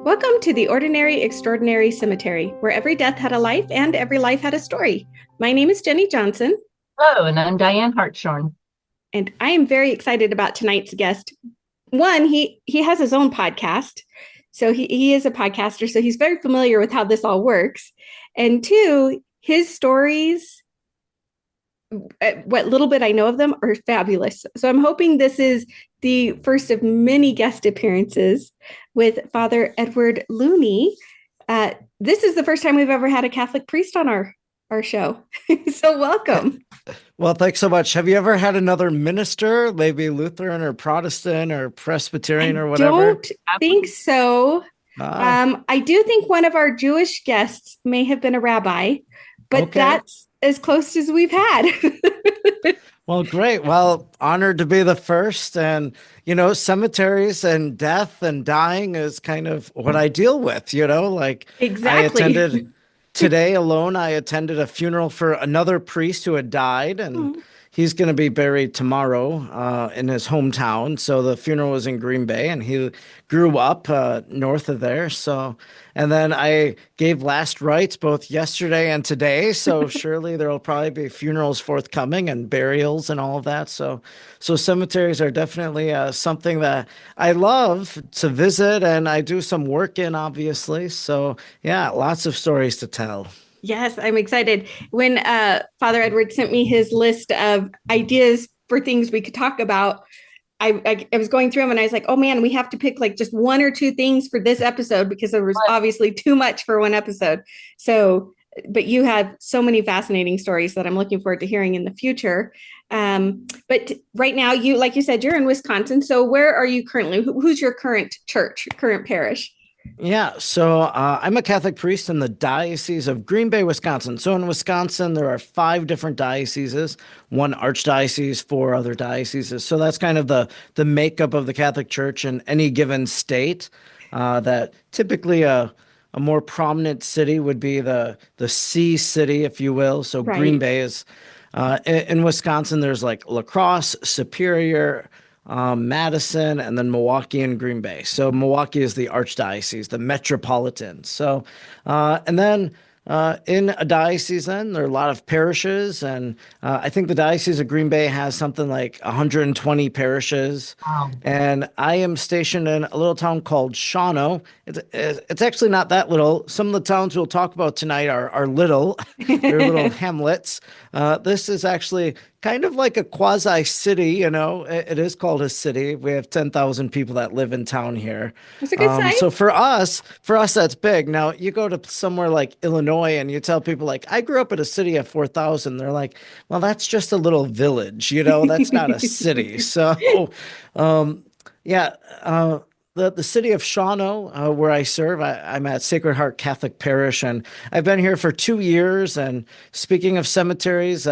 Welcome to the Ordinary Extraordinary Cemetery, where every death had a life and every life had a story. My name is Jenny Johnson, Hello, and I'm Diane Hartshorn. and I am very excited about tonight's guest. One, he has his own podcast, so he is a podcaster, so he's very familiar with how this all works. And two, his stories, what little bit I know of them, are fabulous. So I'm hoping this is the first of many guest appearances with Father Edward Looney. This is the first time we've ever had a Catholic priest on our show. So welcome. Well, thanks so much. Have you ever had another minister, maybe Lutheran or Protestant or Presbyterian I or whatever? don't think so. Ah, I do think one of our Jewish guests may have been a rabbi, but okay. that's as close as we've had. Well, great. Well, honored to be the first. And, cemeteries and death and dying is kind of what I deal with, like I Exactly. attended today alone, I attended a funeral for another priest who had died, and Oh, he's going to be buried tomorrow in his hometown. So the funeral was in Green Bay, and he grew up north of there. So, and then I gave last rites both yesterday and today. So surely there will probably be funerals forthcoming and burials and all of that. So cemeteries are definitely something that I love to visit, and I do some work in, obviously. So yeah, lots of stories to tell. yes, I'm excited. When Father Edward sent me his list of ideas for things we could talk about, I was going through them and I was like, oh man, we have to pick like just one or two things for this episode because there was obviously too much for one episode. So, but you have so many fascinating stories that I'm looking forward to hearing in the future. But right now, you, like you said, you're in Wisconsin. So where are you currently? Who's your current church, current parish? Yeah, so I'm a Catholic priest in the Diocese of Green Bay, Wisconsin. So in Wisconsin, there are five different dioceses, one archdiocese, four other dioceses. So that's kind of the makeup of the Catholic Church in any given state. That typically a more prominent city would be the C city, if you will. So Green Right. Bay is in Wisconsin. There's like La Crosse, Superior, Madison, and then Milwaukee and Green Bay. So Milwaukee is the archdiocese, the metropolitan. So, and then in a diocese, then there are a lot of parishes, and I think the Diocese of Green Bay has something like 120 parishes. Wow. And I am stationed in a little town called Shawano. It's actually not that little. Some of the towns we'll talk about tonight are little. They're little hamlets. This is actually kind of like a quasi city, It is called a city. We have 10,000 people that live in town here. That's a good So size. for us, that's big. Now, you go to somewhere like Illinois and you tell people like, I grew up in a city of 4,000. They're like, well, that's just a little village, that's not a city. So, yeah, the city of Shawano, where I serve, I'm at Sacred Heart Catholic Parish, and I've been here for 2 years. And speaking of cemeteries,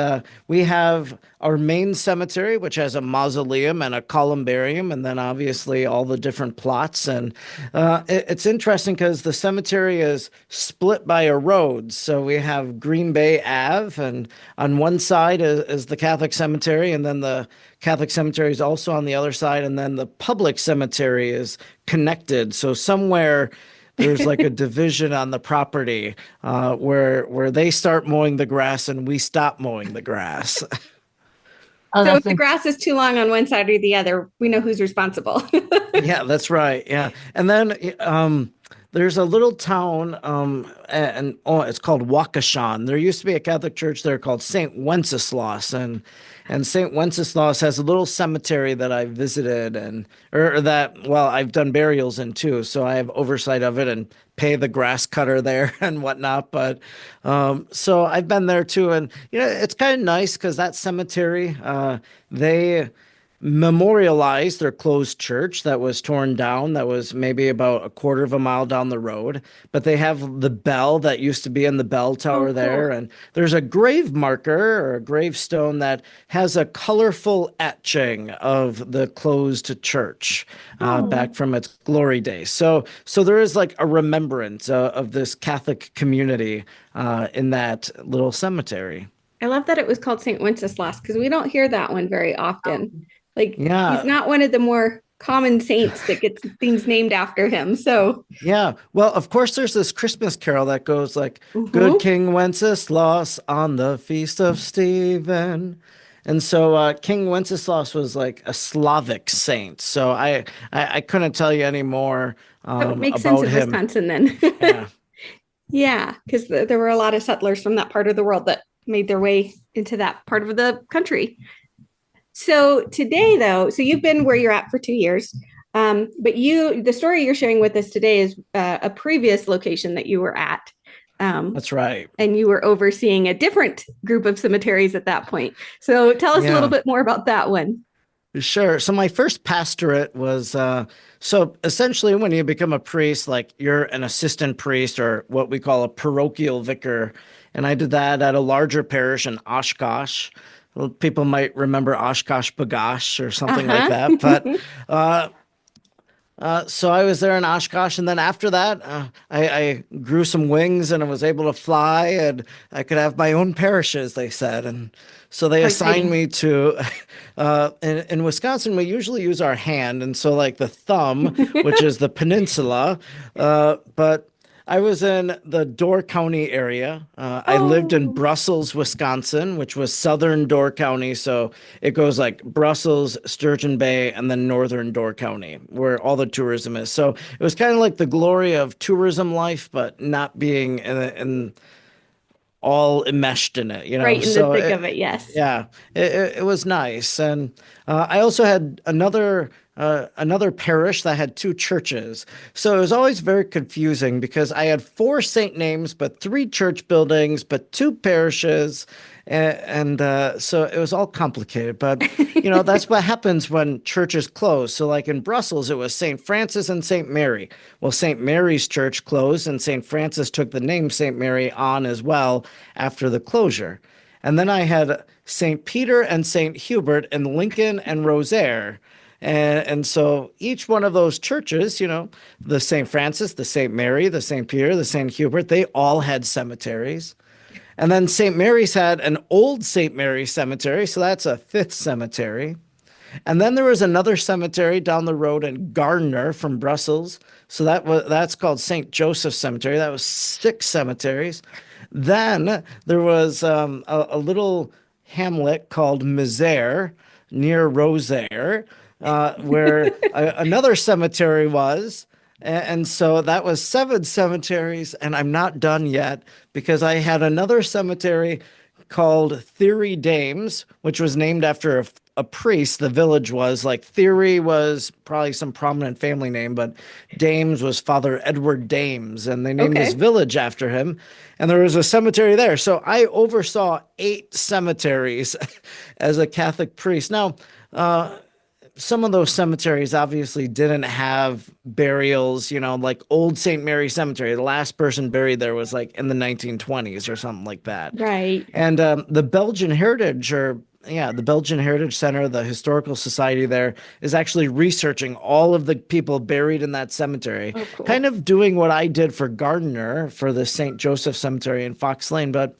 we have our main cemetery, which has a mausoleum and a columbarium, and then obviously all the different plots. And it's interesting because the cemetery is split by a road. So we have Green Bay Ave, and on one side is the Catholic cemetery, and then the Catholic cemetery is also on the other side, and then the public cemetery is connected. So somewhere there's like a division on the property where they start mowing the grass and we stop mowing the grass. Oh, So that's if the grass is too long on one side or the other, we know who's responsible. Yeah, that's right. Yeah. And then there's a little town, and oh, it's called Waukesha. There used to be a Catholic church there called St. Wenceslas, and St. Wenceslas has a little cemetery that I visited, and or that, well, I've done burials in too, so I have oversight of it and pay the grass cutter there and whatnot. But so I've been there too, and it's kind of nice because that cemetery, they memorialized their closed church that was torn down, that was maybe about a quarter of a mile down the road. But they have the bell that used to be in the bell Oh, tower there. cool. And there's a grave marker or a gravestone that has a colorful etching of the closed church Oh, back from its glory days. So there is like a remembrance of this Catholic community in that little cemetery. I love that it was called St. Wenceslas because we don't hear that one very often. Like he's Yeah. not one of the more common saints that gets things named after him. So, Yeah. Well, of course, there's this Christmas carol that goes like, "Good mhm. King Wenceslas on the feast of Stephen." And so King Wenceslas was like a Slavic saint. So I couldn't tell you any more That would make sense about in him. Wisconsin then. Yeah. Yeah, because there were a lot of settlers from that part of the world that made their way into that part of the country. So today, though, so you've been where you're at for 2 years, but the story you're sharing with us today is a previous location that you were at, um, That's right. and you were overseeing a different group of cemeteries at that point. So tell us a little Yeah. bit more about that one. Sure. So my first pastorate was so essentially when you become a priest, like you're an assistant priest or what we call a parochial vicar. And I did that at a larger parish in Oshkosh. Well, people might remember Oshkosh Bagosh or something like Uh-huh. that. But uh, so I was there in Oshkosh, and then after that, I grew some wings and I was able to fly, and I could have my own parishes, they said. And so they How assigned exciting. me to, in Wisconsin, we usually use our hand, and so like the thumb, which is the peninsula, but I was in the Door County area. I lived in Oh, Brussels, Wisconsin, which was southern Door County. So it goes like Brussels, Sturgeon Bay, and then northern Door County, where all the tourism is. So it was kind of like the glory of tourism life, but not being in all enmeshed in it, you know. right in the So thick of it, yes. yeah, it was nice, and I also had another parish that had two churches. So it was always very confusing because I had four saint names, but three church buildings, but two parishes, and so it was all complicated. But you know, that's what happens when churches close. So like in Brussels, it was St. Francis and St. Mary. Well, St. Mary's church closed, and St. Francis took the name St. Mary on as well after the closure. And then I had St. Peter and St. Hubert in Lincoln and Rosaire. And so each one of those churches, you know, the St. Francis, the St. Mary, the St. Peter, the St. Hubert, they all had cemeteries. And then St. Mary's had an old St. Mary cemetery, so that's a fifth cemetery. And then there was another cemetery down the road in Gardner from Brussels. So that's called St. Joseph Cemetery. That was six cemeteries. Then there was a little hamlet called Misère near Rosaire, where another cemetery was. And so that was seven cemeteries, and I'm not done yet because I had another cemetery called Theory Dames, which was named after a priest. The village was like Theory was probably some prominent family name, but Dames was Father Edward Dames, and they named this Okay. village after him. And there was a cemetery there. So I oversaw eight cemeteries as a Catholic priest. Now, some of those cemeteries obviously didn't have burials, you know, like Old St. Mary Cemetery. The last person buried there was like in the 1920s or something like that. Right. And the Belgian Heritage, or yeah, the Belgian Heritage Center, the Historical Society there, is actually researching all of the people buried in that cemetery, Oh, cool. kind of doing what I did for Gardner for the St. Joseph Cemetery in Fox Lane. But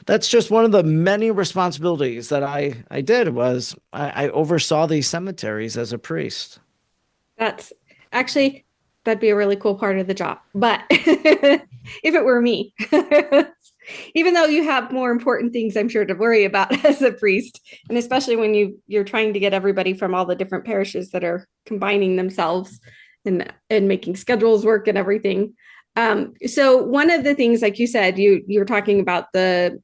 that's just one of the many responsibilities that I did was I oversaw these cemeteries as a priest. That's actually, that'd be a really cool part of the job. But if it were me, even though you have more important things, I'm sure, to worry about as a priest, and especially when you're trying to get everybody from all the different parishes that are combining themselves and making schedules work and everything. So one of the things, like you said, you were talking about the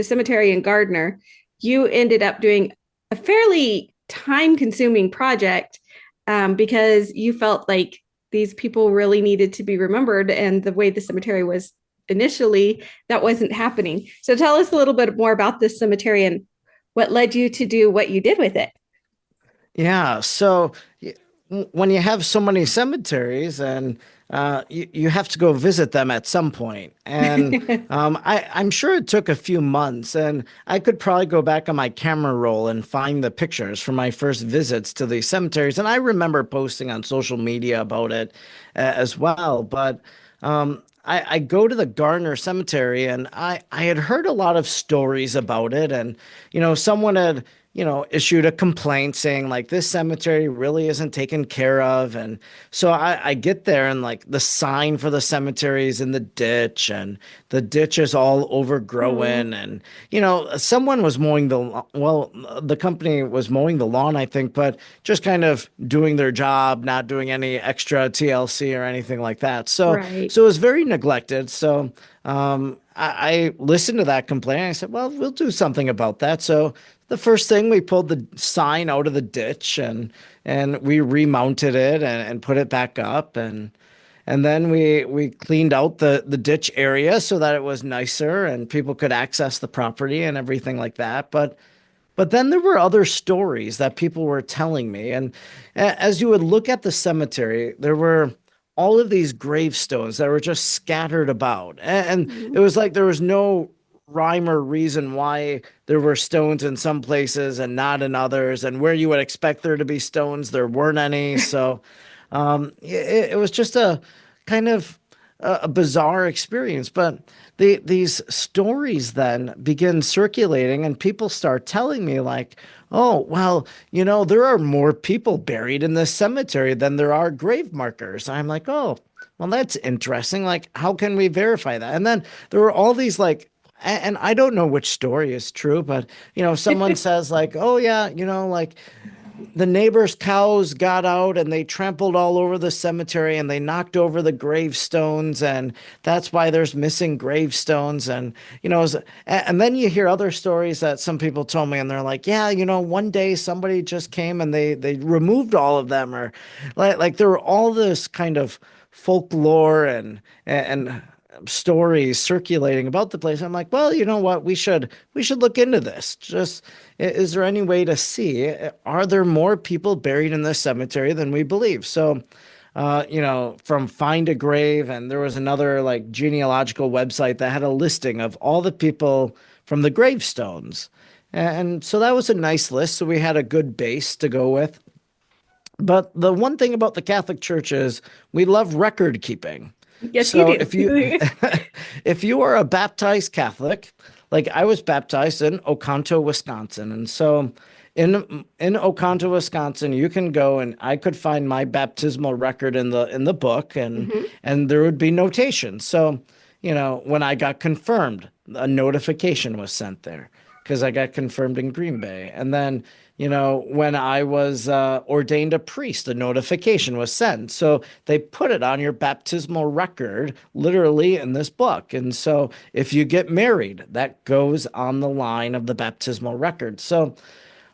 cemetery in Gardner. You ended up doing a fairly time consuming project, because you felt like these people really needed to be remembered, and the way the cemetery was initially, that wasn't happening. So tell us a little bit more about this cemetery and what led you to do what you did with it. Yeah. So when you have so many cemeteries and you have to go visit them at some point. And I'm sure it took a few months, and I could probably go back on my camera roll and find the pictures from my first visits to these cemeteries. And I remember posting on social media about it as well. But I go to the Gardner Cemetery, and I had heard a lot of stories about it. And, you know, someone had issued a complaint saying like this cemetery really isn't taken care of. And so I get there and like the sign for the cemetery is in the ditch and the ditch is all overgrown. Oh, And, someone was mowing the company was mowing the lawn, I think, but just kind of doing their job, not doing any extra TLC or anything like that. right. So it was very neglected. So, I listened to that complaint. And I said, well, we'll do something about that. So the first thing we pulled the sign out of the ditch and we remounted it and put it back up and then we cleaned out the ditch area so that it was nicer and people could access the property and everything like that. But then there were other stories that people were telling me. And as you would look at the cemetery, there were all of these gravestones that were just scattered about. And it Mhm. was like there was no rhyme or reason why there were stones in some places and not in others. And where you would expect there to be stones, there weren't any. So it was just a kind of a bizarre experience. But these stories then begin circulating, and people start telling me, like, oh, well, there are more people buried in this cemetery than there are grave markers. I'm like, oh, well, that's interesting. Like, how can we verify that? And then there were all these, like, and I don't know which story is true, but someone says like, oh yeah, like the neighbors' cows got out and they trampled all over the cemetery and they knocked over the gravestones, and that's why there's missing gravestones. And and then you hear other stories that some people told me, and they're like, yeah, one day somebody just came and they removed all of them, or like there were all this kind of folklore and stories circulating about the place. I'm like, well, you know what? We should look into this. Just is there any way to see, are there more people buried in this cemetery than we believe? So, from Find a Grave, and there was another like genealogical website that had a listing of all the people from the gravestones. And so that was a nice list. So we had a good base to go with. But the one thing about the Catholic Church is we love record keeping. Yes, you So do. if you are a baptized Catholic, like I was baptized in Oconto, Wisconsin, and so in Oconto, Wisconsin, you can go and I could find my baptismal record in the book, Mhm. and there would be notations. So, when I got confirmed, a notification was sent there because I got confirmed in Green Bay. And then, when I was ordained a priest, a notification was sent. So they put it on your baptismal record, literally in this book. And so if you get married, that goes on the line of the baptismal record. So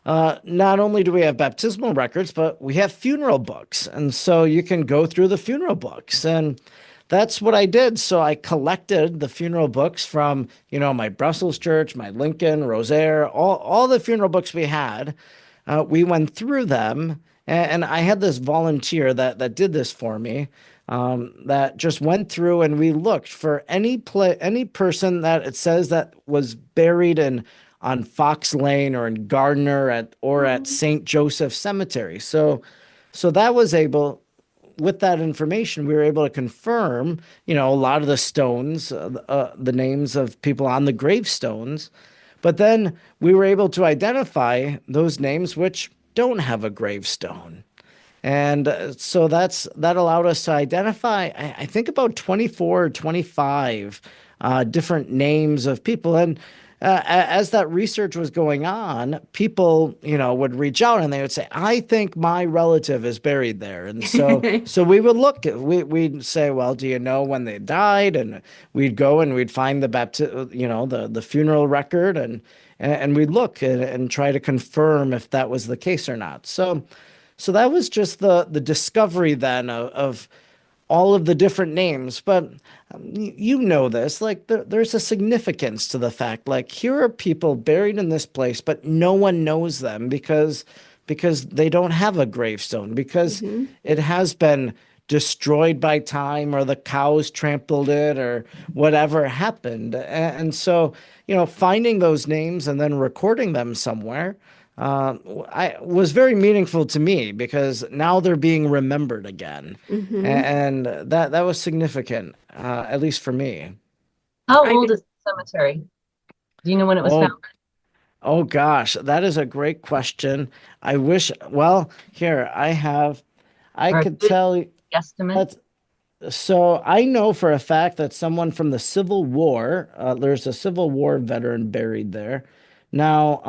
not only do we have baptismal records, but we have funeral books. And so you can go through the funeral books. And that's what I did. So I collected the funeral books from, my Brussels church, my Lincoln, Rosaire, all the funeral books we had. We went through them, and I had this volunteer that did this for me, that just went through and we looked for any person that it says that was buried in on Fox Lane or in Gardner at Oh, St. Joseph Cemetery. So that was able, with that information, we were able to confirm, a lot of the stones, the names of people on the gravestones. But then we were able to identify those names which don't have a gravestone. And so that allowed us to identify, I think, about 24 or 25 different names of people. And as that research was going on, people, would reach out and they would say, I think my relative is buried there. And so we would look, we'd say, well, do you know when they died? And we'd go and we'd find the funeral record, and we'd look and try to confirm if that was the case or not. So that was just the discovery then of all of the different names. But you know this, like there's a significance to the fact, like here are people buried in this place, but no one knows them because they don't have a gravestone, because Mhm. it has been destroyed by time or the cows trampled it or whatever happened. And so, finding those names and then recording them somewhere uh, I was very meaningful to me because now they're being remembered again, Mhm. and that was significant, at least for me. How I old is the cemetery? Do you know when it was Oh, founded? Oh gosh, that is a great question. I wish, well, here I Or a could good tell you guesstimate? that. So I know for a fact that someone from the Civil War, there's a Civil War veteran buried there. Now,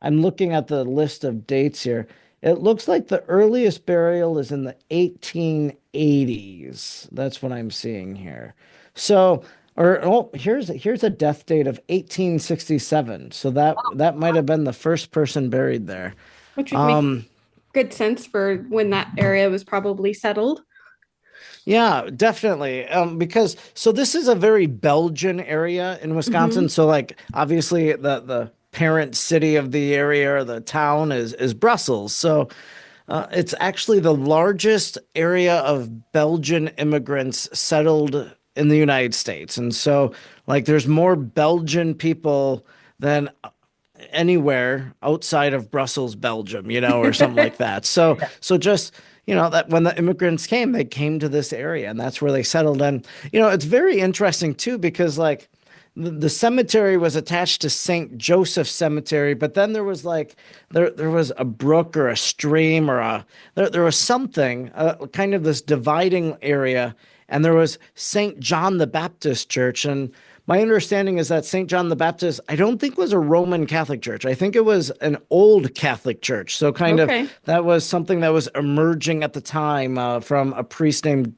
I'm looking at the list of dates here. It looks like the earliest burial is in the 1880s. That's what I'm seeing here. So, or oh, here's a death date of 1867. So that might have been the first person buried there. Which would make Um, good sense for when that area was probably settled. Yeah, definitely. Because so this is a very Belgian area in Wisconsin. Hmm. So like obviously the parent city of the area or the town is Brussels. So it's actually the largest area of Belgian immigrants settled in the United States. And so like there's more Belgian people than anywhere outside of Brussels, Belgium, or something like that. So just, that when the immigrants came, they came to this area and that's where they settled. And, it's very interesting too, because like the cemetery was attached to St. Joseph Cemetery, but then there was like, there was a brook or a stream or there was something, kind of this dividing area. And there was St. John the Baptist Church. And my understanding is that St. John the Baptist, I don't think was a Roman Catholic church. I think it was an old Catholic church. So kind of Okay. that was something that was emerging at the time from a priest named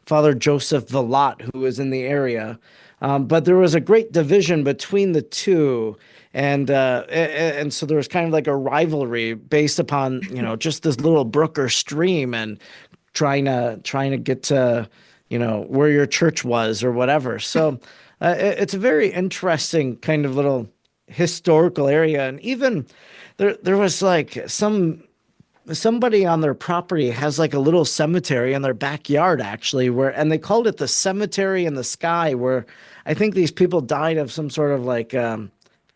Father Joseph Villatte, who was in the area. But there was a great division between the two. And so there was kind of like a rivalry based upon, just this little brook or stream and trying to get to where your church was or whatever. So it's a very interesting kind of little historical area. And even there was like somebody on their property has like a little cemetery in their backyard actually, and they called it the cemetery in the sky, where I think these people died of some sort of like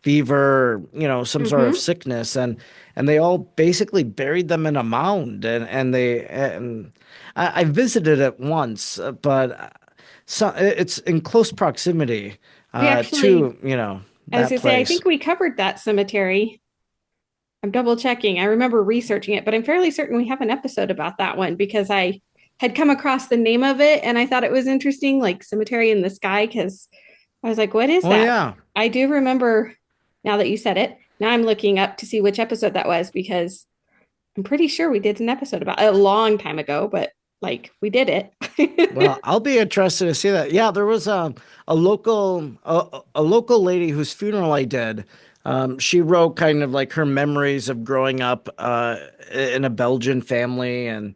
fever, some sort of Hmm. sickness, and they all basically buried them in a mound, and I visited it once, but so it's in close proximity We actually, to I was that gonna say, I place. think we covered that cemetery. I'm double checking. I remember researching it, but I'm fairly certain we have an episode about that one because I had come across the name of it and I thought it was interesting, like Cemetery in the Sky, because I was like, what is Oh that? yeah. I do remember now that you said it. Now I'm looking up to see which episode that was because I'm pretty sure we did an episode about it a long time ago, but like we did Well, it. I'll be interested to see that. Yeah, there was a local lady whose funeral I did. She wrote kind of like her memories of growing up in a Belgian family and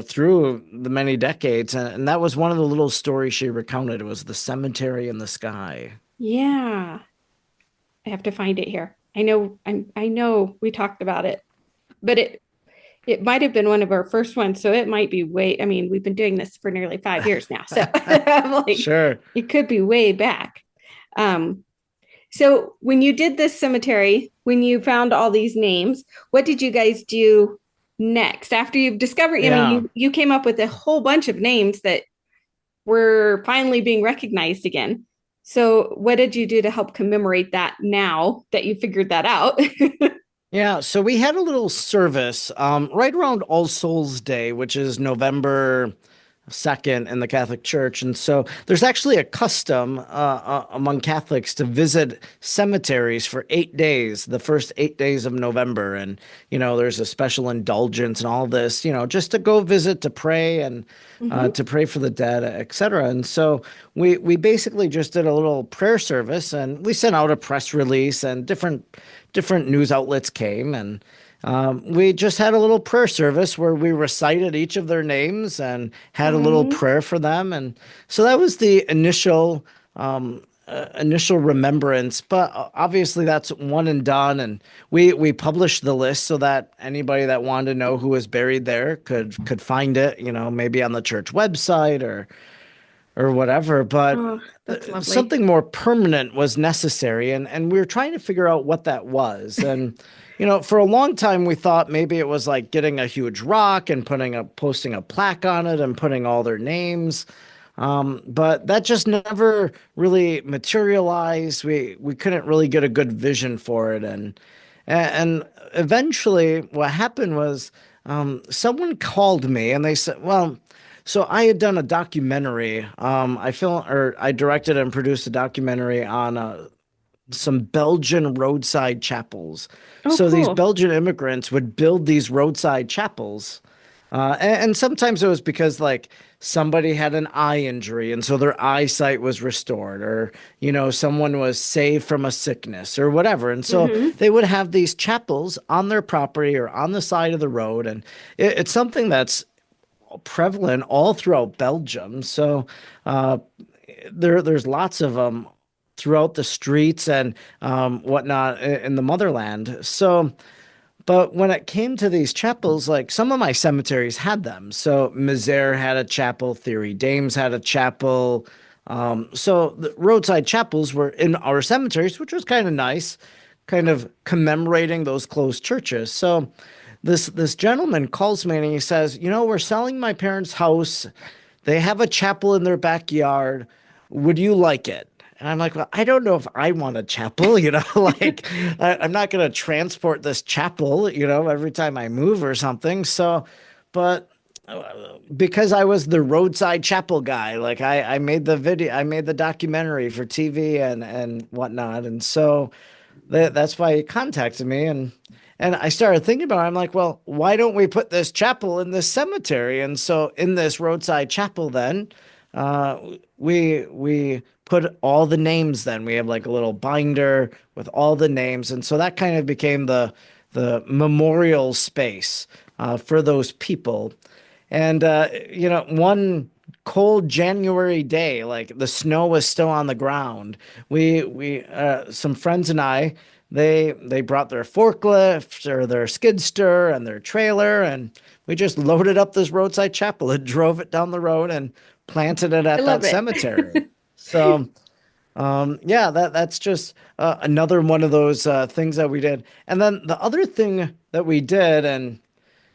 through the many decades, and that was one of the little stories she recounted. It was the cemetery in the sky. Yeah, I have to find it here. I know we talked about it, but it might have been one of our first ones, so it might be way. I mean, we've been doing this for nearly 5 years now, so I'm like, Sure. it could be way back. Um, so when you did this cemetery, when you found all these names, what did you guys do next after you've discovered? I mean, Yeah. you came up with a whole bunch of names that were finally being recognized again. So what did you do to help commemorate that now that you figured that out? Yeah, so we had a little service right around All Souls Day, which is November 2nd in the Catholic Church. And so there's actually a custom among Catholics to visit cemeteries for 8 days, the first 8 days of November. And, there's a special indulgence and all this, just to go visit, to pray and Hmm. to pray for the dead, etc. And so we basically just did a little prayer service and we sent out a press release and different news outlets came and we just had a little prayer service where we recited each of their names and had a little Hmm. prayer for them. And so that was the initial remembrance. But obviously that's one and done. And we published the list so that anybody that wanted to know who was buried there could find it, maybe on the church website or whatever. But Oh, that's lovely. something more permanent was necessary, and we were trying to figure out what that was. And for a long time we thought maybe it was like getting a huge rock and posting a plaque on it and putting all their names. But that just never really materialized. We couldn't really get a good vision for it, and eventually, what happened was someone called me and they said, "Well." So I had done a documentary. I directed and produced a documentary on some Belgian roadside chapels. Oh, So these cool. Belgian immigrants would build these roadside chapels. And sometimes it was because like somebody had an eye injury and so their eyesight was restored, or, someone was saved from a sickness or whatever. And so Hmm. they would have these chapels on their property or on the side of the road. And it's something that's prevalent all throughout Belgium. So uh, there's lots of them throughout the streets and whatnot in the motherland. So, but when it came to these chapels, like some of my cemeteries had them. So Misere had a chapel, Theory Dames had a chapel. So the roadside chapels were in our cemeteries, which was kind of nice, kind of commemorating those closed churches. So this gentleman calls me and he says, we're selling my parents' house. They have a chapel in their backyard. Would you like it? And I'm like, well, I don't know if I want a chapel, like I'm not going to transport this chapel, every time I move or something. So, but because I was the roadside chapel guy, like I made the video, I made the documentary for TV and whatnot. And so that's why he contacted me. And I started thinking about it. I'm like, well, why don't we put this chapel in this cemetery? And so in this roadside chapel, then uh, we put all the names. Then we have like a little binder with all the names, and so that kind of became the memorial space for those people. And one cold January day, like the snow was still on the ground. We some friends and I, they brought their forklift or their skid steer and their trailer, and we just loaded up this roadside chapel and drove it down the road and planted it I at love that it. cemetery. So yeah, that's just another one of those things that we did. And then the other thing that we did, and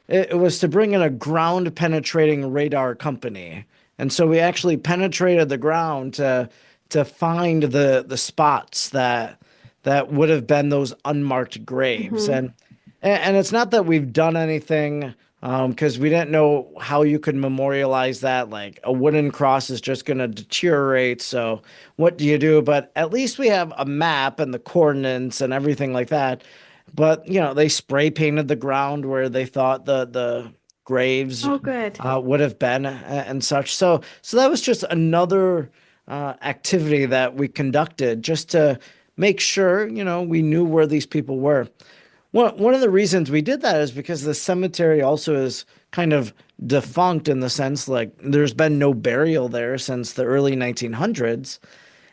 it was to bring in a ground penetrating radar company. And so we actually penetrated the ground to find the spots that would have been those unmarked graves. Hmm. And it's not that we've done anything because we didn't know how you could memorialize that. Like a wooden cross is just going to deteriorate. So what do you do? But at least we have a map and the coordinates and everything like that. But they spray painted the ground where they thought the graves Oh, good. would have been and such. So that was just another activity that we conducted just to make sure we knew where these people were. One of the reasons we did that is because the cemetery also is kind of defunct in the sense like there's been no burial there since the early 1900s.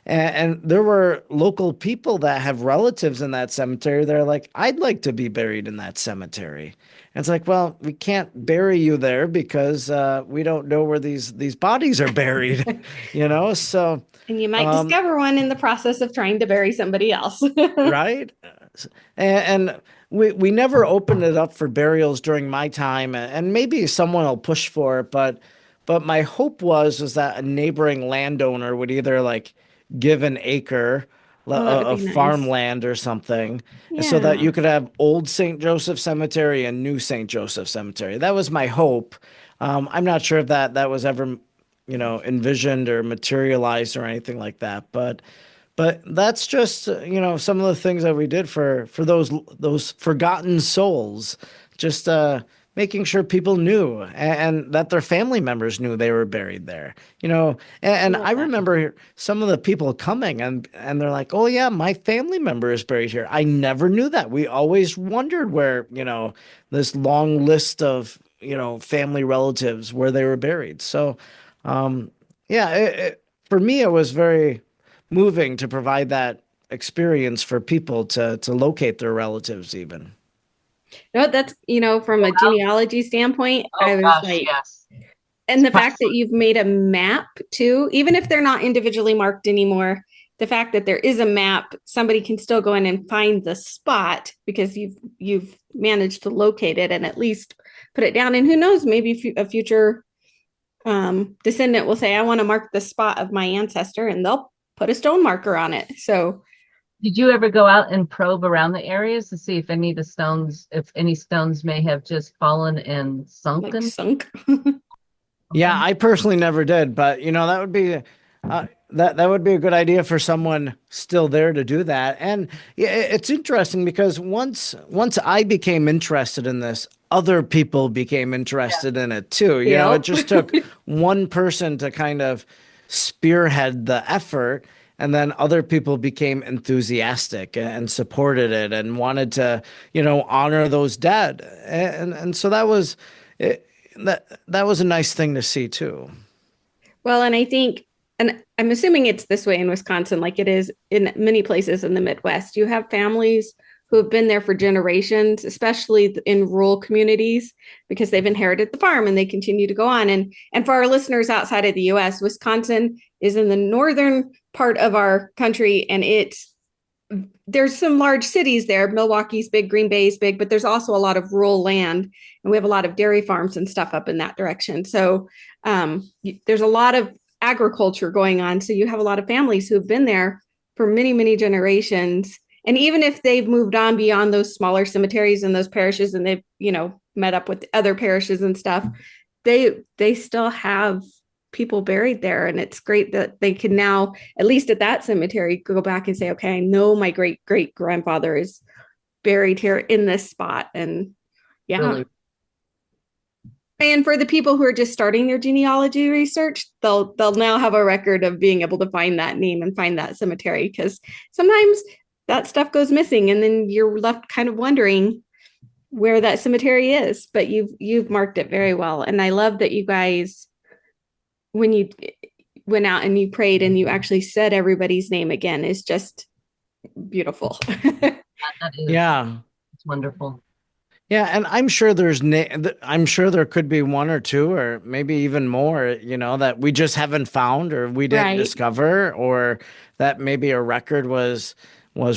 And there were local people that have relatives in that cemetery. They're like, I'd like to be buried in that cemetery. And it's like, well, we can't bury you there because we don't know where these bodies are buried, So, And you might um, discover one in the process of trying to bury somebody else. right? And we never opened it up for burials during my time, and maybe someone will push for it, but my hope was that a neighboring landowner would either like give an acre Oh, that would of be nice. farmland or something, and so that Yeah. you could have old St. Joseph Cemetery and new St. Joseph Cemetery. That was my hope. I'm not sure if that was ever, envisioned or materialized or anything like that, but that's just some of the things that we did for those forgotten souls, just making sure people knew and that their family members knew they were buried there. I And love I that. remember some of the people coming and they're like, "Oh yeah, my family member is buried here. I never knew that. We always wondered where this long list of family relatives where they were buried." So yeah, for me it was very moving to provide that experience for people to locate their relatives even. No, that's, from a Wow. genealogy standpoint, Oh I was gosh, like, yes. and It's the fact that priceless. you've made a map too, even if they're not individually marked anymore, the fact that there is a map, somebody can still go in and find the spot because you've managed to locate it and at least put it down. And who knows, maybe a future descendant will say, I want to mark the spot of my ancestor, and they'll put a stone marker on it. So Did you ever go out and probe around the areas to see if any stones may have just fallen and like sunken? sunk. Yeah, Okay. I personally never did, but that would be that would be a good idea for someone still there to do that. And yeah, it's interesting because once I became interested in this, other people became Yeah, interested in it too. It Yep. just took one person to kind of spearhead the effort, and then other people became enthusiastic and supported it and wanted to, honor those dead. And so that was it, that was a nice thing to see too. Well, and I think, and I'm assuming it's this way in Wisconsin, like it is in many places in the Midwest. You have families who have been there for generations, especially in rural communities, because they've inherited the farm and they continue to go on. And for our listeners outside of the US, Wisconsin is in the northern part of our country, and there's some large cities there. Milwaukee's big, Green Bay's big, but there's also a lot of rural land, and we have a lot of dairy farms and stuff up in that direction. So there's a lot of agriculture going on. So you have a lot of families who've been there for many, many generations. And even if they've moved on beyond those smaller cemeteries and those parishes, and they've, met up with other parishes and stuff, they still have people buried there. And it's great that they can now, at least at that cemetery, go back and say, okay, I know my great great grandfather is buried here in this spot. And yeah. really, And for the people who are just starting their genealogy research, they'll now have a record of being able to find that name and find that cemetery, because sometimes that stuff goes missing and then you're left kind of wondering where that cemetery is. But you've marked it very well. And I love that you guys, when you went out and you prayed and you actually said everybody's name again, is just beautiful. that is, Yeah. it's wonderful. Yeah, and I'm sure there could be one or two or maybe even more, that we just haven't found or we didn't Right. discover, or that maybe a record was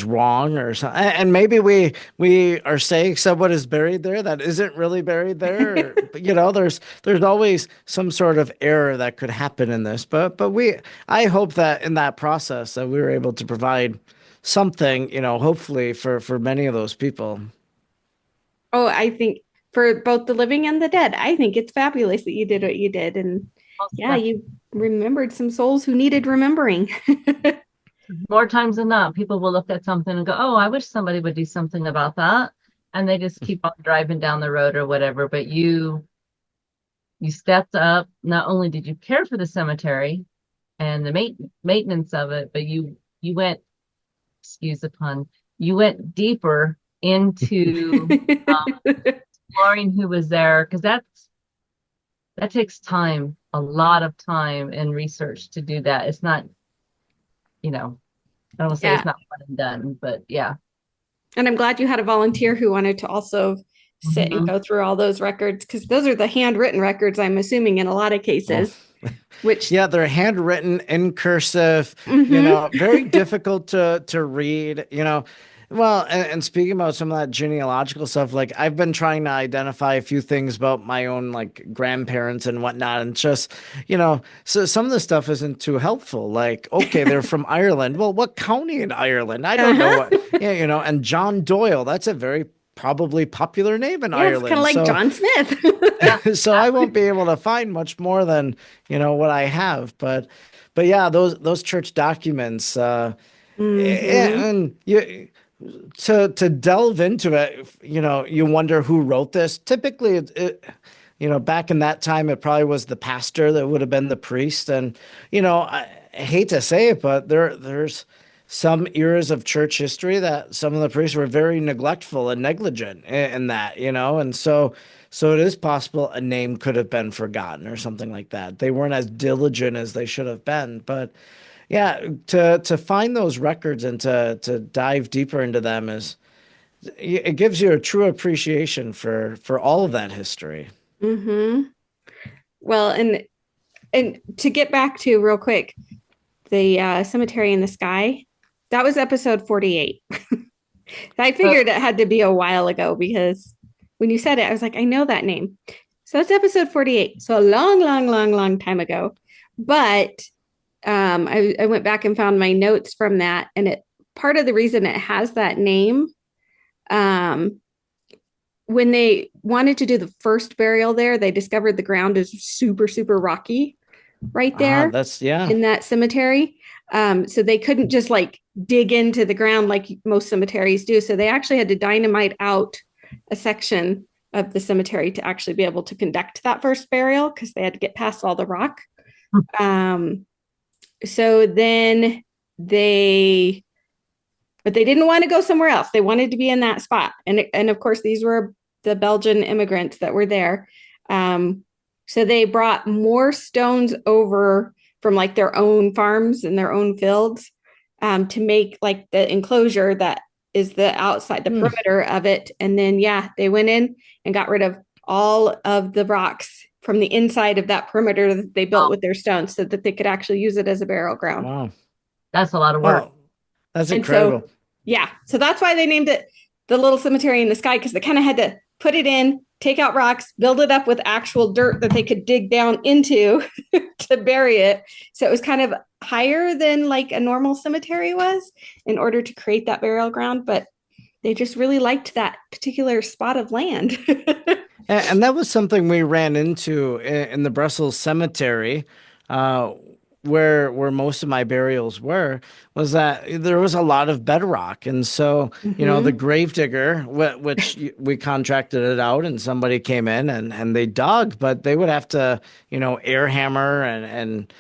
wrong or something. And maybe we are saying someone is buried there that isn't really buried there. But, there's always some sort of error that could happen in this. But I hope that in that process that we were able to provide something, hopefully for many of those people. Oh, I think for both the living and the dead, I think it's fabulous that you did what you did. And Most yeah, you remembered some souls who needed remembering. More times than not, people will look at something and go, "Oh, I wish somebody would do something about that," and they just keep on driving down the road or whatever. But you stepped up. Not only did you care for the cemetery and the maintenance of it, but you went, excuse the pun, you went deeper into exploring who was there, because that takes time, a lot of time and research to do that. It's not, I don't want to say Yeah. it's not one and done, but yeah. And I'm glad you had a volunteer who wanted to also sit and Mhm. go through all those records, because those are the handwritten records, I'm assuming, in a lot of Oh. cases, which, Yeah, they're handwritten in cursive, mhm. very difficult to read, Well, and speaking about some of that genealogical stuff, like I've been trying to identify a few things about my own like grandparents and whatnot, and just, so some of the stuff isn't too helpful. Like, okay, they're from Ireland. Well, what county in Ireland? I don't know what, Uh-huh. yeah, and John Doyle, that's a very probably popular name in Yeah, it's kind of Ireland. like So John Smith. Yeah, so I won't be able to find much more than, what I have. But yeah, those church documents, Hmm. and to delve into it, you wonder who wrote this. Typically, back in that time, it probably was the pastor that would have been the priest. And, I hate to say it, but there's some eras of church history that some of the priests were very neglectful and negligent in that, and so it is possible a name could have been forgotten or something like that. They weren't as diligent as they should have been. But yeah, to find those records and to dive deeper into them it gives you a true appreciation for all of that history. Hmm. Well, and to get back to real quick, the cemetery in the sky, that was episode 48. I but figured it had to be a while ago, because when you said it, I was like, I know that name. So that's episode 48. So a long, long, long, long time ago. But I went back and found my notes from that. And it part of the reason it has that name, um, when they wanted to do the first burial there, they discovered the ground is super, super rocky right there That's yeah. in that cemetery. So they couldn't just like dig into the ground like most cemeteries do. So they actually had to dynamite out a section of the cemetery to actually be able to conduct that first burial because they had to get past all the rock. Um, so then they, but they didn't want to go somewhere else. They wanted to be in that spot. And of course, these were the Belgian immigrants that were there. So they brought more stones over from like their own farms and their own fields to make like the enclosure that is the outside, the perimeter of it. And then, yeah, they went in and got rid of all of the rocks from the inside of that perimeter that they built with their stones so that they could actually use it as a burial ground. Wow. That's a lot of work. Oh, that's And incredible. so, yeah, so that's why they named it the Little Cemetery in the Sky, because they kind of had to put it in, take out rocks, build it up with actual dirt that they could dig down into to bury it. So it was kind of higher than like a normal cemetery was in order to create that burial ground. But they just really liked that particular spot of land. And that was something we ran into in the Brussels cemetery, uh, where most of my burials were, was that there was a lot of bedrock. And so, the gravedigger, which we contracted it out and somebody came in and they dug, but they would have to, air hammer and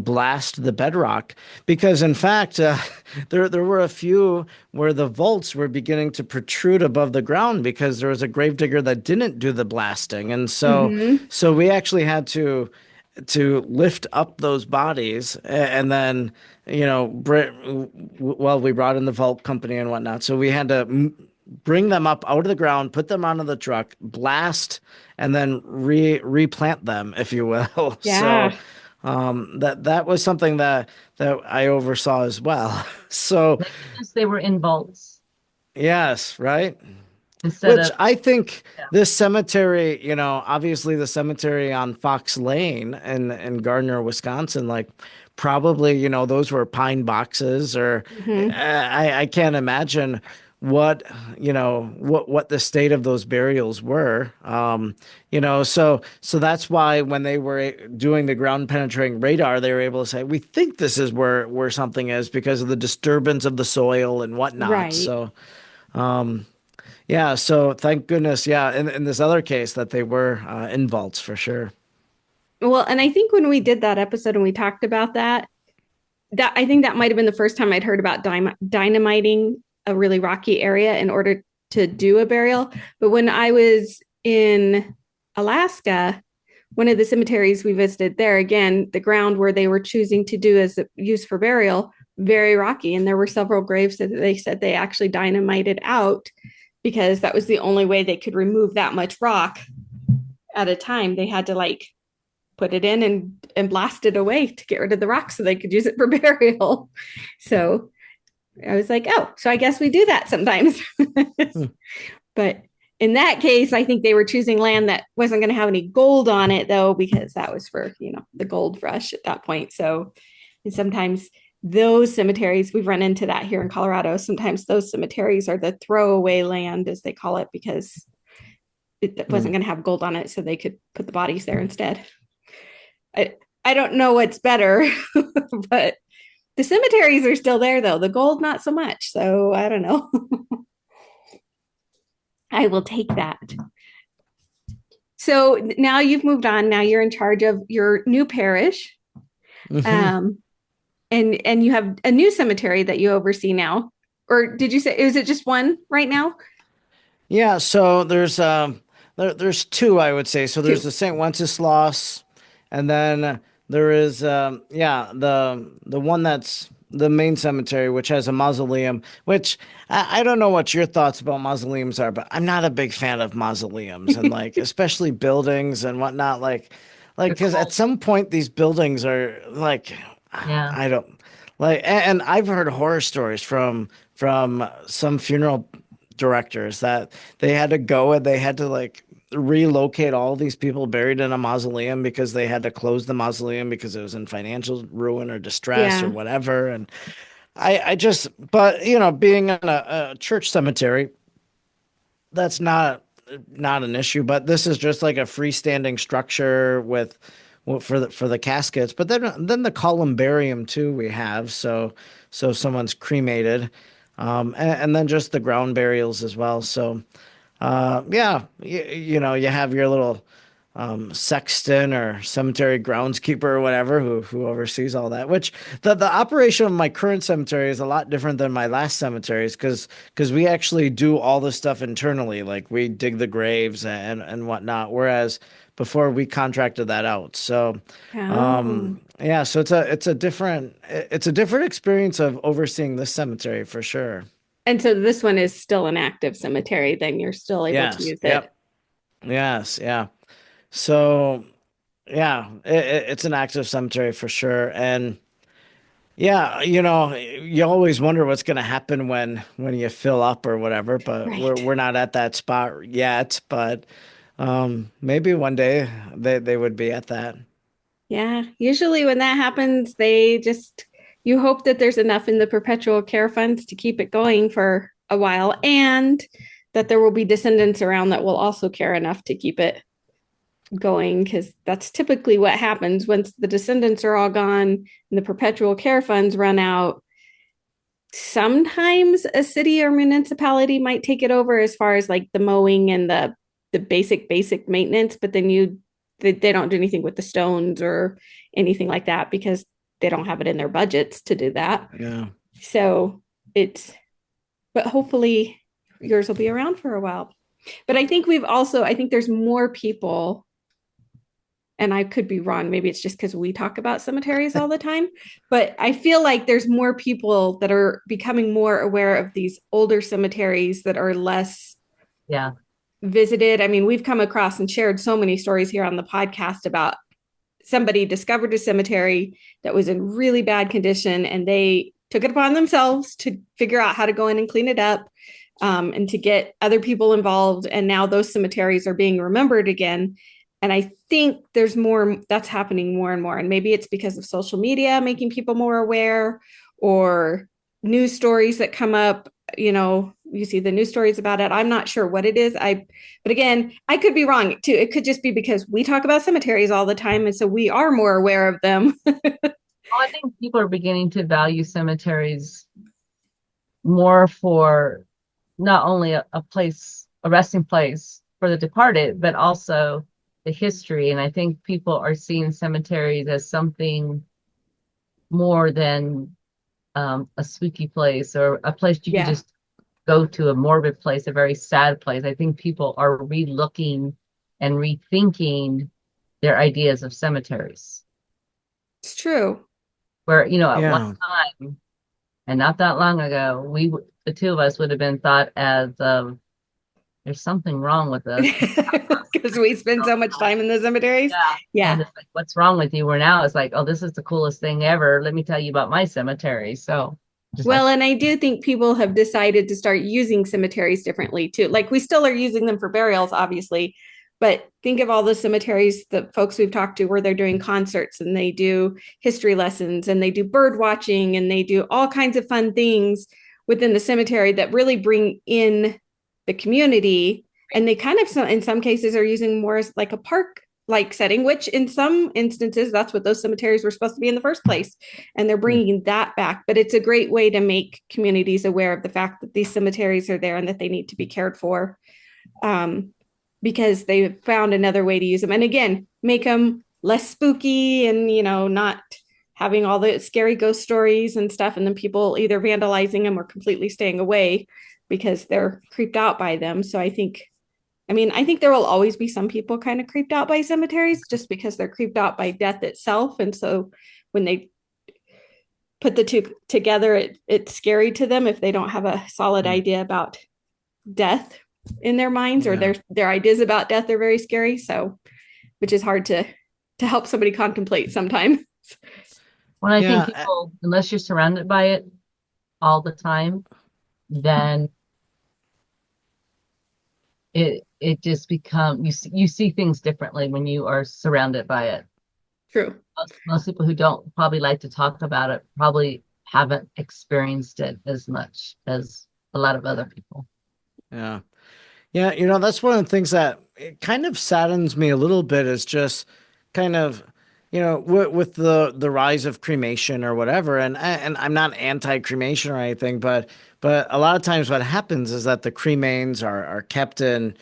blast the bedrock because in fact, there were a few where the vaults were beginning to protrude above the ground because there was a gravedigger that didn't do the blasting. And so we actually had to lift up those bodies and then we brought in the vault company and whatnot, so we had to bring them up out of the ground, put them onto the truck, blast, and then replant them, if you will. Yeah. So that was something that I oversaw as well. So They were in vaults yes, right. instead Which of I think this cemetery, obviously the cemetery on Fox Lane in Gardner, Wisconsin, like probably, those were pine boxes or I can't imagine what the state of those burials were. So that's why when they were doing the ground penetrating radar, they were able to say, we think this is where something is because of the disturbance of the soil and whatnot. Right. So, yeah, so thank goodness, yeah, in this other case that they were in vaults for sure. Well, and I think when we did that episode and we talked about that I think that might have been the first time I'd heard about dynamiting a really rocky area in order to do a burial. But when I was in Alaska, one of the cemeteries we visited there, again, the ground where they were choosing to do as use for burial, very rocky. And there were several graves that they said they actually dynamited out because that was the only way they could remove that much rock at a time. They had to like put it in and blast it away to get rid of the rock so they could use it for burial. So I was like, oh, so I guess we do that sometimes. But in that case, I think they were choosing land that wasn't going to have any gold on it, though, because that was for, the gold rush at that point. So and sometimes those cemeteries, we've run into that here in Colorado. Sometimes those cemeteries are the throwaway land, as they call it, because it wasn't going to have gold on it. So they could put the bodies there instead. I don't know what's better, but the cemeteries are still there, though. The gold, not so much. So I don't know. I will take that. So now you've moved on. Now you're in charge of your new parish. And you have a new cemetery that you oversee now. Or did you say, is it just one right now? Yeah, so there's two, I would say. So there's the St. Wenceslas, and then there is the one that's the main cemetery, which has a mausoleum, which I don't know what your thoughts about mausoleums are, but I'm not a big fan of mausoleums and like especially buildings and whatnot. Like because at some point these buildings are like I don't like, and I've heard horror stories from some funeral directors that they had to go and they had to like relocate all these people buried in a mausoleum because they had to close the mausoleum because it was in financial ruin or distress or Yeah. whatever. And but being in a church cemetery, that's not an issue. But this is just like a freestanding structure with well, for the caskets. But then the columbarium too we have. So if someone's cremated, and then just the ground burials as well. So yeah, you have your little sexton or cemetery groundskeeper or whatever who oversees all that. Which the operation of my current cemetery is a lot different than my last cemeteries because we actually do all this stuff internally, like we dig the graves and whatnot. Whereas before we contracted that out. So Oh. yeah, so it's a different experience of overseeing this cemetery for sure. And so this one is still an active cemetery, then you're still able to Yes. use it. Yep. Yes. Yeah. So yeah, it's an active cemetery for sure. And yeah, you always wonder what's going to happen when you fill up or whatever, but we're Right. we're not at that spot yet, but maybe one day they would be at that. Yeah. Usually when that happens, you hope that there's enough in the perpetual care funds to keep it going for a while and that there will be descendants around that will also care enough to keep it going because that's typically what happens once the descendants are all gone and the perpetual care funds run out. Sometimes a city or municipality might take it over as far as like the mowing and the basic maintenance, but then they don't do anything with the stones or anything like that because they don't have it in their budgets to do that. Yeah. So it's but hopefully yours will be around for a while. But I think there's more people, and I could be wrong. Maybe it's just because we talk about cemeteries all the time, but I feel like there's more people that are becoming more aware of these older cemeteries that are less Yeah. visited. I mean, we've come across and shared so many stories here on the podcast about somebody discovered a cemetery that was in really bad condition and they took it upon themselves to figure out how to go in and clean it up, and to get other people involved. And now those cemeteries are being remembered again. And I think there's more that's happening more and more. And maybe it's because of social media making people more aware or news stories that come up. You see the news stories about it. I'm not sure what it is. But again, I could be wrong too. It could just be because we talk about cemeteries all the time. And so we are more aware of them. Well, I think people are beginning to value cemeteries more for not only a place, a resting place for the departed, but also the history. And I think people are seeing cemeteries as something more than a spooky place or a place you could Yeah, just go to, a morbid place, a very sad place. I think people are relooking and rethinking their ideas of cemeteries. it's true. Where, at one Yeah. time, and not that long ago, the two of us would have been thought as there's something wrong with us. Because we spend so much time in the cemeteries. Yeah. And Yeah. it's like, what's wrong with you? Where now it's like, oh, this is the coolest thing ever. Let me tell you about my cemetery. So just like, Well, and I do think people have decided to start using cemeteries differently too. Like we still are using them for burials, obviously, but think of all the cemeteries, the folks we've talked to where they're doing concerts and they do history lessons and they do bird watching and they do all kinds of fun things within the cemetery that really bring in the community. And they kind of, in some cases, are using more as like a park like setting, which in some instances, that's what those cemeteries were supposed to be in the first place. And they're bringing that back. But it's a great way to make communities aware of the fact that these cemeteries are there and that they need to be cared for, because they found another way to use them. And again, make them less spooky and, not having all the scary ghost stories and stuff. And then people either vandalizing them or completely staying away because they're creeped out by them. So I think there will always be some people kind of creeped out by cemeteries just because they're creeped out by death itself. And so when they put the two together, it's scary to them if they don't have a solid idea about death in their minds, or Yeah. their ideas about death are very scary. So, which is hard to help somebody contemplate sometimes. when I think Yeah. people, unless you're surrounded by it all the time, then it just you see things differently when you are surrounded by it. True. Most people who don't probably like to talk about it probably haven't experienced it as much as a lot of other people. Yeah. Yeah, that's one of the things that it kind of saddens me a little bit is just kind of, with the rise of cremation or whatever. And I'm not anti-cremation or anything, but a lot of times what happens is that the cremains are kept in,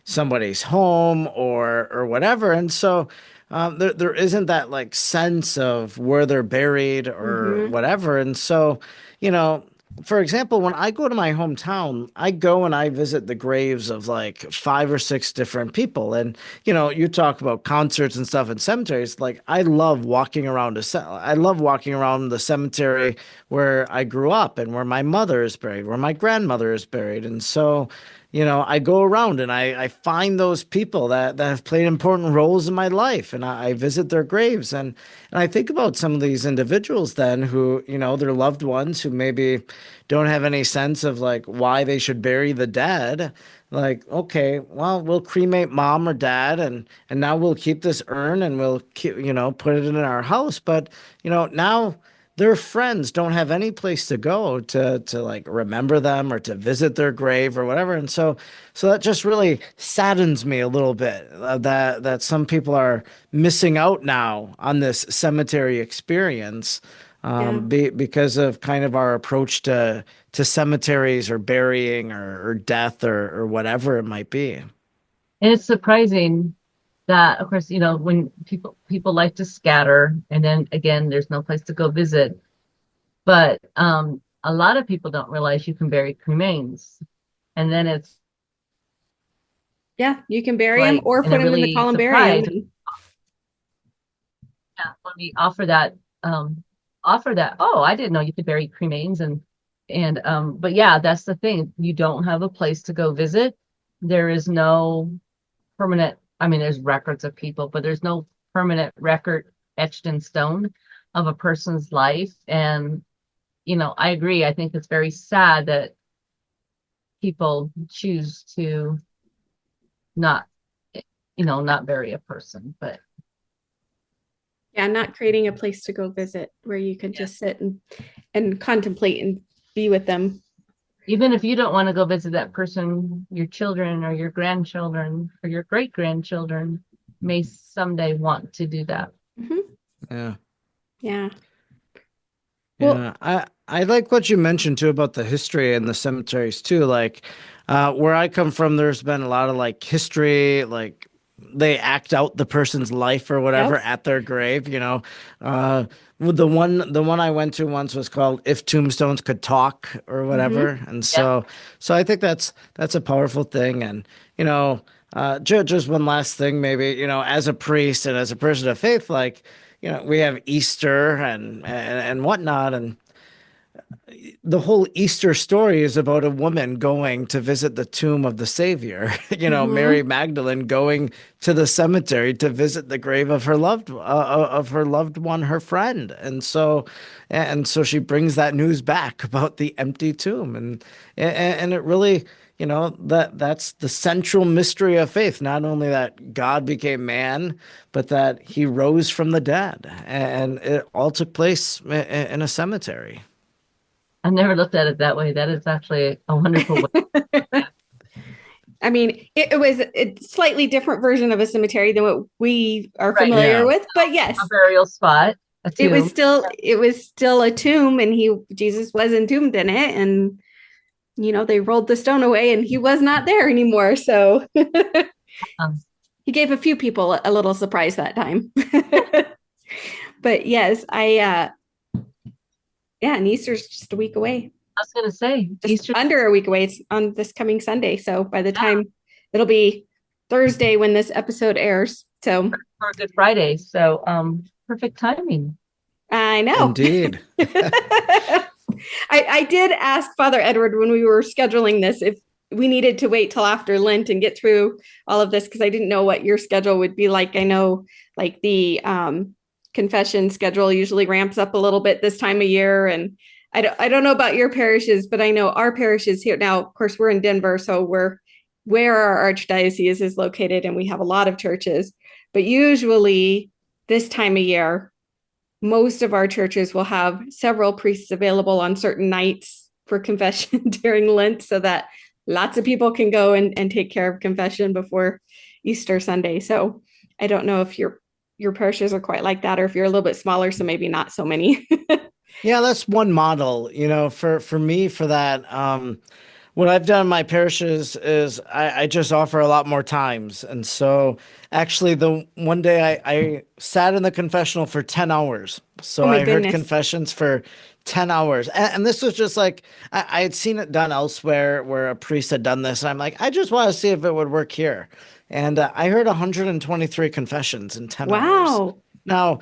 somebody's home or whatever. And so there isn't that like sense of where they're buried or Mm-hmm. whatever. And so, you know, for example, when I go to my hometown, I go and I visit the graves of like 5 or 6 different people. And, you talk about concerts and stuff in cemeteries. Like I love walking around I love walking around the cemetery where I grew up and where my mother is buried, where my grandmother is buried. And so, I go around and I find those people that have played important roles in my life and I visit their graves. And I think about some of these individuals then who, their loved ones who maybe don't have any sense of like why they should bury the dead. Like, okay, well, we'll cremate mom or dad and now we'll keep this urn and we'll keep, put it in our house. But, now their friends don't have any place to go to like remember them or to visit their grave or whatever. And so that just really saddens me a little bit that some people are missing out now on this cemetery experience Yeah. because of kind of our approach to cemeteries or burying or death or whatever it might be. And it's surprising that, of course, when people like to scatter, and then again, there's no place to go visit. But a lot of people don't realize you can bury cremains, and then it's Yeah, you can bury them like or in put a them in the really columbarium. surprise when we offer that. Oh, I didn't know you could bury cremains, and but yeah, that's the thing. You don't have a place to go visit. There is no permanent. I mean, there's records of people, but there's no permanent record etched in stone of a person's life. And I agree. I think it's very sad that people choose to not, not bury a person. But Yeah, not creating a place to go visit where you can just sit and contemplate and be with them. even if you don't want to go visit that person, your children or your grandchildren or your great grandchildren may someday want to do that. Mhm. Yeah. Yeah. Well, Yeah, I like what you mentioned too about the history and the cemeteries too. Like, where I come from, there's been a lot of like history, like they act out the person's life or whatever yep. at their grave. With the one I went to once was called "If Tombstones Could Talk" or Hmm. whatever, and Yeah. so I think that's a powerful thing. And just one last thing, maybe as a priest and as a person of faith, like we have Easter and whatnot, and the whole Easter story is about a woman going to visit the tomb of the Savior. Mary Hmm. Magdalene going to the cemetery to visit the grave of her loved one, her friend, and so she brings that news back about the empty tomb, and it really. That's the central mystery of faith. Not only that God became man, but that he rose from the dead. And it all took place in a cemetery. I never looked at it that way. That is actually a wonderful way. I mean, it was a slightly different version of a cemetery than what we are Right. familiar Yeah. with, but yes, A burial spot, a tomb. it was still a tomb, and Jesus was entombed in it, and they rolled the stone away, and he was not there anymore. So Um, he gave a few people a little surprise that time. But yes, yeah, and Easter's just a week away. I was going to say Just Easter under a week away. It's on this coming Sunday. So by the time it'll be Thursday when this episode airs. So for Good Friday. So perfect timing. I know. Indeed. I did ask Father Edward when we were scheduling this if we needed to wait till after Lent and get through all of this because I didn't know what your schedule would be like. I know like the confession schedule usually ramps up a little bit this time of year, and I don't know about your parishes, but I know our parishes here now. Of course, we're in Denver, so we're where our archdiocese is located, and we have a lot of churches. But usually, this time of year, most of our churches will have several priests available on certain nights for confession during Lent, so that lots of people can go and take care of confession before Easter Sunday. So I don't know if your parishes are quite like that, or if you're a little bit smaller, so maybe not so many. Yeah, that's one model, for me for that. What I've done in my parishes is I just offer a lot more times. And so actually the one day I sat in the confessional for 10 hours. Oh So my I heard goodness. confessions for 10 hours. And this was just like, I had seen it done elsewhere where a priest had done this. And I'm like, I just want to see if it would work here. And I heard 123 confessions in 10 hours. Wow. Now,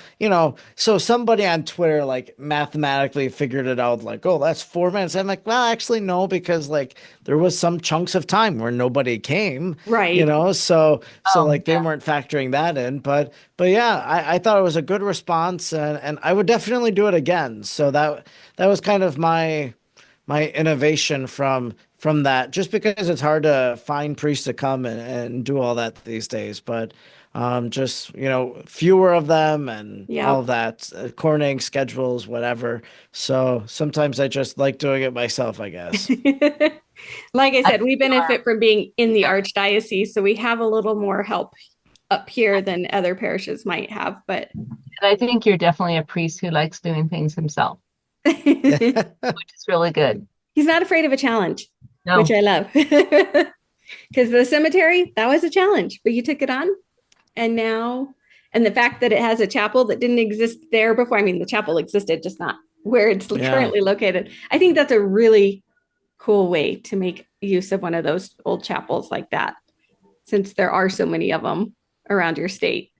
so somebody on Twitter like mathematically figured it out, like, oh, that's 4 minutes. I'm like, well, actually, no, because like there was some chunks of time where nobody came, Right. so Oh, like they weren't factoring that in. But yeah, I thought it was a good response, and I would definitely do it again. So that was kind of my innovation from that, just because it's hard to find priests to come and do all that these days. But just fewer of them and all of Yep. that, coordinating schedules, whatever. So sometimes I just like doing it myself, I guess. Like I I said, we think you are. benefit from being in the Yeah. archdiocese, so we have a little more help up here than other parishes might have. But And I think you're definitely a priest who likes doing things himself, he's which is really good. not afraid of a challenge, which No, I love. Because the cemetery, that was a challenge, but you took it on. And now, and the fact that it has a chapel that didn't exist there before, I mean, the chapel existed, just not where it's Yeah. currently located. I think that's a really cool way to make use of one of those old chapels like that, since there are so many of them around your state.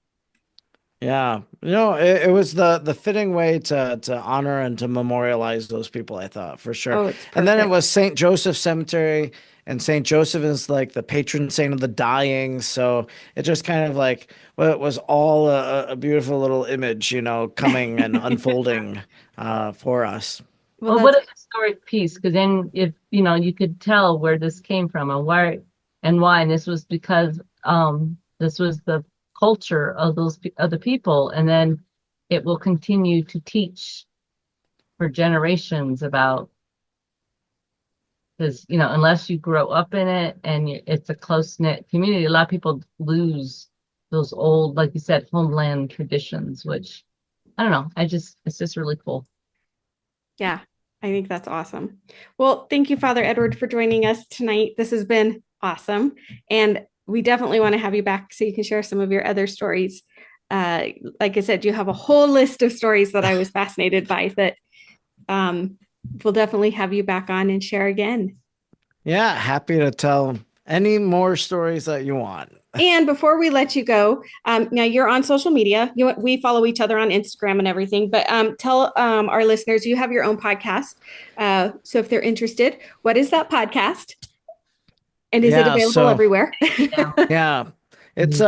Yeah, it was the fitting way to honor and to memorialize those people, I thought, for sure. Oh, it's And then it perfect. was St. Joseph Cemetery, and St. Joseph is like the patron saint of the dying. So it just kind of like, well, it was all a beautiful little image, coming and unfolding for us. Well, well, what that's a historic piece, because then if you could tell where this came from and why, and this was because this was the culture of those other people, and then it will continue to teach for generations about, because unless you grow up in it and it's a close-knit community, a lot of people lose those old, like you said, homeland traditions, which I don't know, it's just really cool. yeah, I think that's awesome. Well, thank you, Father Edward, for joining us tonight. This has been awesome. And we definitely want to have you back so you can share some of your other stories. Like I said, you have a whole list of stories that I was fascinated by that um, we'll definitely have you back on and share again. Yeah, happy to tell any more stories that you want. And before we let you go, now you're on social media. We follow each other on Instagram and everything. But tell our listeners you have your own podcast. So if they're interested, what is that podcast? And is it Yeah, available so everywhere? Yeah. yeah. It's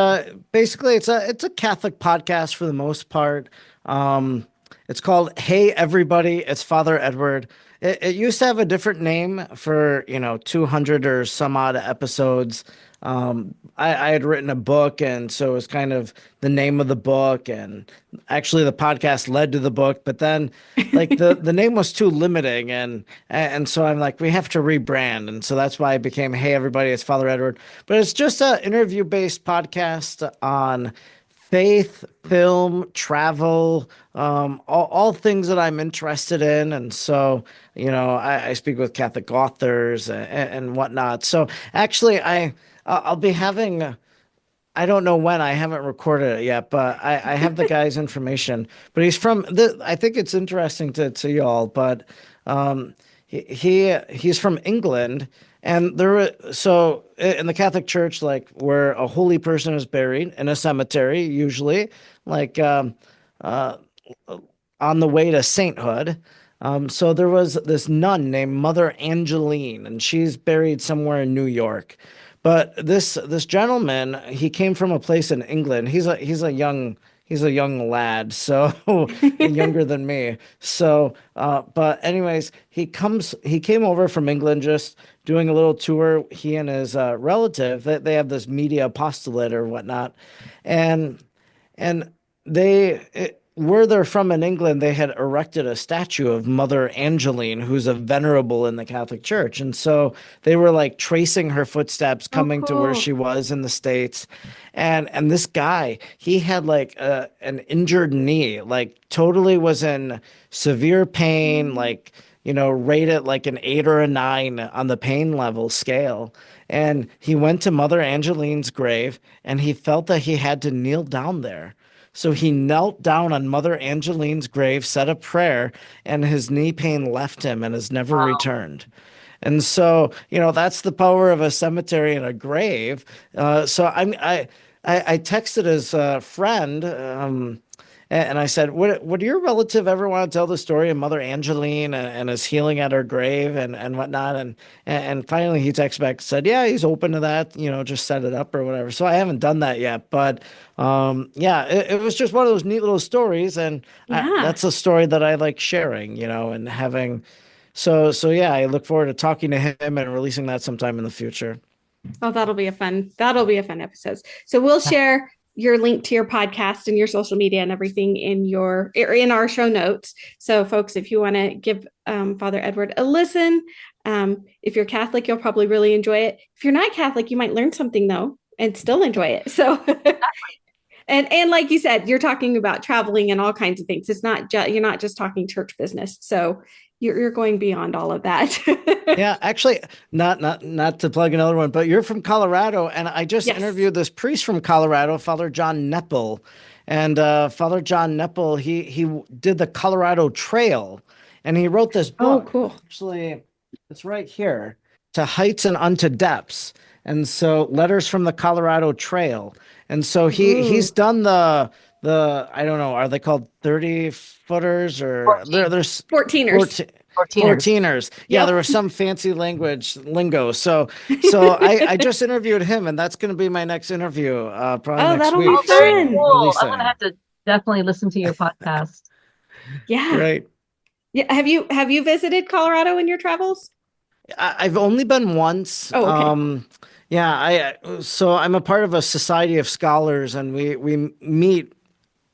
basically it's a Catholic podcast for the most part. Um it's called Hey Everybody, it's Father Edward. It used to have a different name for, 200 or some odd episodes. I had written a book, and so it was kind of the name of the book, and actually the podcast led to the book, but then like the name was too limiting, and so I'm like, we have to rebrand, and so that's why it became Hey Everybody, it's Father Edward. But it's just an interview based podcast on faith, film, travel, all things that I'm interested in. And so, I speak with Catholic authors and whatnot. So actually, I'll be having, I don't know when, I haven't recorded it yet, but I have the guy's information. But I think it's interesting to y'all, but he's from England. And so in the Catholic Church, like where a holy person is buried in a cemetery, usually, like uh, on the way to sainthood. So there was this nun named Mother Angeline, and she's buried somewhere in New York. But this gentleman, he came from a place in England. He's a he's a young lad, so younger than me. So, but anyways, he came over from England just doing a little tour. He and his relative, they have this media apostolate or whatnot, and and where they're from in England, they had erected a statue of Mother Angeline, who's a venerable in the Catholic Church. And so they were like tracing her footsteps Oh, coming to where cool. she was in the States. And this guy, he had like an injured knee, like totally was in severe pain, like, rated like an 8 or a 9 on the pain level scale. And he went to Mother Angeline's grave and he felt that he had to kneel down there. So he knelt down on Mother Angeline's grave, said a prayer, and his knee pain left him and has never Wow. returned. And so, that's the power of a cemetery and a grave. So I texted his friend, and I said, would your relative ever want to tell the story of Mother Angeline and his healing at her grave and whatnot? And finally he texted back, said, yeah, he's open to that, just set it up or whatever. So I haven't done that yet, but yeah, it was just one of those neat little stories. And Yeah. that's a story that I like sharing, and having. So yeah, I look forward to talking to him and releasing that sometime in the future. Oh, that'll be a fun episode. So we'll share your link to your podcast and your social media and everything in our show notes. So folks, if you want to give Father Edward a listen, if you're Catholic, you'll probably really enjoy it. If you're not Catholic, you might learn something though and still enjoy it. So and like you said, you're talking about traveling and all kinds of things. It's not just you're not just talking church business. So you're going beyond all of that. Yeah, actually, not to plug another one, but you're from Colorado, and I just Yes. interviewed this priest from Colorado, Father John Nepple, and Father John Nepple, he did the Colorado Trail, and he wrote this Oh, book. cool. Actually, it's right here, To Heights and Unto Depths, and so letters from the Colorado Trail, and so he's Ooh. done the I don't know, are they called 30 footers or 14, there's 14ers. 14. 14ers. 14ers. Yeah, there Yep. was some fancy language lingo. So I just interviewed him, and that's going to be my next interview, probably Oh, next that'll be Oh, week. very So fun. cool. I'm gonna releasing. have to definitely listen to your podcast. Yeah. Right. Yeah. Have you visited Colorado in your travels? I've only been once. Oh, okay. Yeah, so I'm a part of a society of scholars, and we meet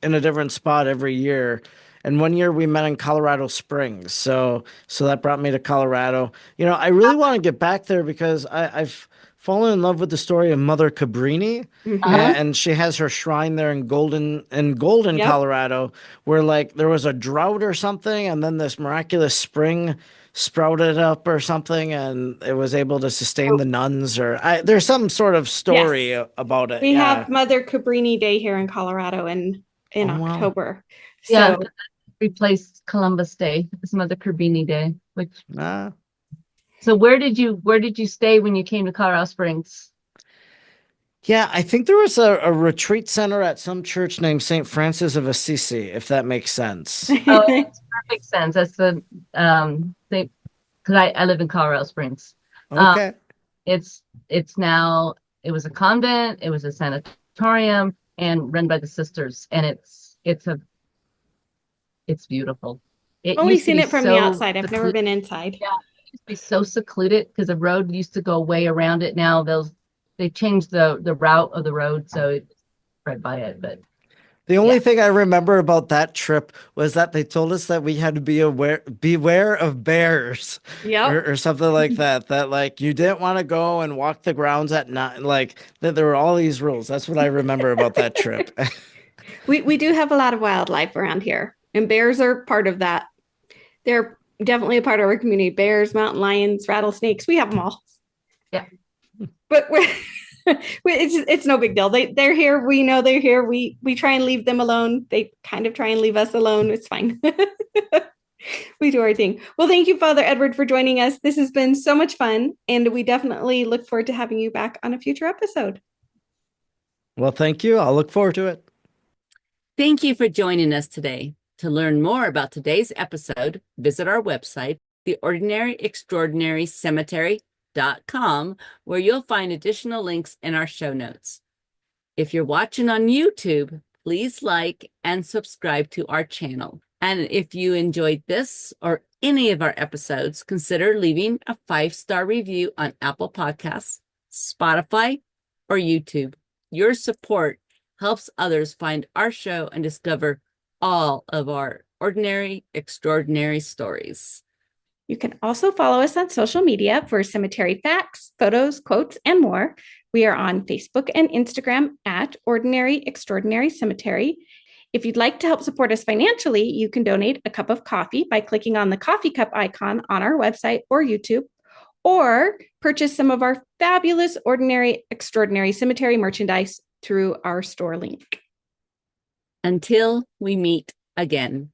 in a different spot every year. And one year we met in Colorado Springs. So that brought me to Colorado. I really want to get back there because I've fallen in love with the story of Mother Cabrini. Uh-huh. Mm-hmm. And she has her shrine there in Golden, Yep. Colorado, where like there was a drought or something, and then this miraculous spring sprouted up or something, and it was able to sustain the nuns. There's some sort of Yes. story about it. We Yeah. have Mother Cabrini Day here in Colorado in Oh wow. October. Yeah, So replaced Columbus Day. It's Mother Carbini Day. Ah. So where did you stay when you came to Colorado Springs? Yeah, I think there was a retreat center at some church named St. Francis of Assisi, if that makes sense. Oh, it makes perfect sense. That's the thing, because I live in Colorado Springs. Um, Okay. it's now it was a convent, it was a sanatorium, and run by the sisters, and it's beautiful. It only used to seen be it from the so outside. I've never secluded. been inside. Yeah, it used to be so secluded because the road used to go way around it. Now they changed the route of the road, so it's right by it. But The yeah, only thing I remember about that trip was that they told us that we had to beware of bears Yep. or something like that. That like you didn't want to go and walk the grounds at night. Like that there were all these rules. That's what I remember about that trip. We do have a lot of wildlife around here, and bears are part of that. They're definitely a part of our community. Bears, mountain lions, rattlesnakes, we have them all. yeah. But it's no big deal. They're here. We know they're here. We try and leave them alone. They kind of try and leave us alone. It's fine. We do our thing. Well, thank you, Father Edward, for joining us. This has been so much fun, and we definitely look forward to having you back on a future episode. Well, thank you. I'll look forward to it. Thank you for joining us today. To learn more about today's episode, visit our website, theordinaryextraordinarycemetery.com, where you'll find additional links in our show notes. If you're watching on YouTube, please like and subscribe to our channel. And if you enjoyed this or any of our episodes, consider leaving a 5-star review on Apple Podcasts, Spotify, or YouTube. Your support helps others find our show and discover all of our ordinary, extraordinary stories. You can also follow us on social media for cemetery facts, photos, quotes, and more. We are on Facebook and Instagram at Ordinary Extraordinary Cemetery. If you'd like to help support us financially, you can donate a cup of coffee by clicking on the coffee cup icon on our website or YouTube, or purchase some of our fabulous Ordinary Extraordinary Cemetery merchandise through our store link. Until we meet again.